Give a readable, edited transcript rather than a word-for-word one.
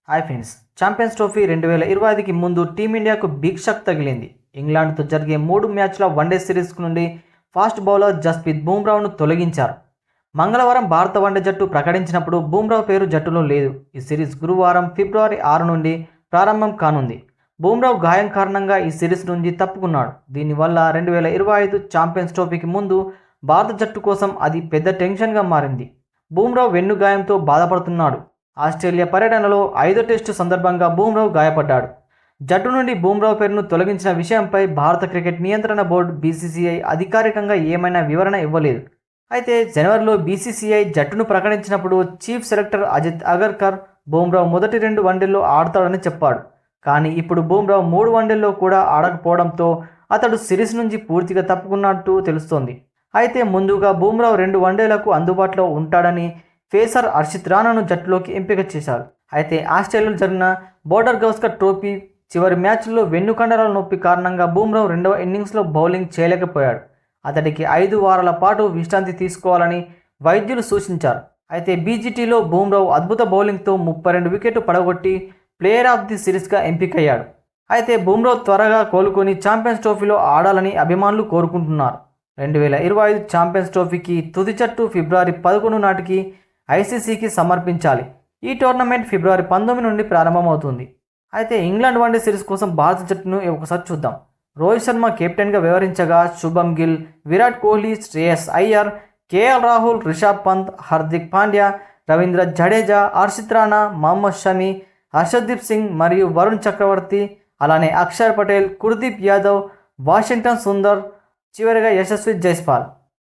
Hi friends, champions trophy 2025కి ముందు టీమిండియాకు big shock తగిలింది. ఇంగ్లాండ్తో జరిగే 3 మ్యాచ్ల వన్డే సిరీస్ నుండి ఫాస్ట్ బౌలర్ జస్ప్రీత్ బుమ్రాను తొలగించారు. మంగళవారం భారత వన్డే జట్టు ప్రకటించినప్పుడు బుమ్రా పేరు జట్టులో లేదు. ఈ సిరీస్ గురువారం ఫిబ్రవరి 6 నుండి ప్రారంభం కానుంది. బుమ్రా గాయం కారణంగా ఈ సిరీస్ నుంచి తప్పుకున్నాడు. దీనివల్ల 2025 ఛాంపియన్స్ ట్రోఫీకి ముందు భారత జట్టు కోసం అది పెద్ద టెన్షన్గా మారింది. బుమ్రా వెన్ను గాయంతో బాధపడుతున్నాడు. ఆస్ట్రేలియా పర్యటనలో 5వ టెస్టు సందర్భంగా బుమ్రా గాయపడ్డాడు. జట్టు నుండి బుమ్రా పేరును తొలగించిన విషయంపై భారత క్రికెట్ నియంత్రణ బోర్డు బీసీసీఐ అధికారికంగా ఏమైనా వివరణ ఇవ్వలేదు. అయితే జనవరిలో బీసీసీఐ జట్టును ప్రకటించినప్పుడు చీఫ్ సెలెక్టర్ అజిత్ అగర్కర్ బుమ్రా మొదటి 2 వన్డేల్లో ఆడతాడని చెప్పాడు. కానీ ఇప్పుడు బుమ్రా 3 వన్డేల్లో కూడా ఆడకపోవడంతో అతడు సిరీస్ నుంచి పూర్తిగా తప్పుకున్నట్టు తెలుస్తోంది. అయితే ముందుగా బుమ్రా 2 వన్డేలకు అందుబాటులో ఉంటాడని పేసర్ హర్షిత్ రాణాను జట్టులోకి ఎంపిక చేశారు. అయితే ఆస్ట్రేలియాలో జరిగిన బోర్డర్ గవస్కర్ ట్రోఫీ చివరి మ్యాచ్లో వెన్నుకండరాల నొప్పి కారణంగా బుమ్రా 2వ ఇన్నింగ్స్లో బౌలింగ్ చేయలేకపోయాడు. అతడికి 5 వారాల పాటు విశ్రాంతి తీసుకోవాలని వైద్యులు సూచించారు. అయితే బీజీటీలో బుమ్రా అద్భుత బౌలింగ్తో 32 వికెట్లు పడగొట్టి ప్లేయర్ ఆఫ్ ది సిరీస్గా ఎంపికయ్యాడు. అయితే బుమ్రా త్వరగా కోలుకొని ఛాంపియన్స్ ట్రోఫీలో ఆడాలని అభిమానులు కోరుకుంటున్నారు. 2025 ఛాంపియన్స్ ట్రోఫీకి తుది జట్టు ఫిబ్రవరి 11 నాటికి ఐసీసీకి సమర్పించాలి. ఈ టోర్నమెంట్ ఫిబ్రవరి 19 నుండి ప్రారంభమవుతుంది. అయితే ఇంగ్లాండ్ వన్డే సిరీస్ కోసం భారత జట్టును ఒకసారి చూద్దాం. రోహిత్ శర్మ కెప్టెన్గా వ్యవహరించగా శుభం గిల్, విరాట్ కోహ్లీ, శ్రేయస్ అయ్యర్, కేఎల్ రాహుల్, రిషబ్ పంత్, హార్దిక్ పాండ్యా, రవీంద్ర జడేజా, హర్షిత్ రాణా, మహమ్మద్ షమి, హర్షదీప్ సింగ్ మరియు వరుణ్ చక్రవర్తి, అలానే అక్షర్ పటేల్, కుల్దీప్ యాదవ్, వాషింగ్టన్ సుందర్, చివరిగా యశస్వి జైస్వాల్.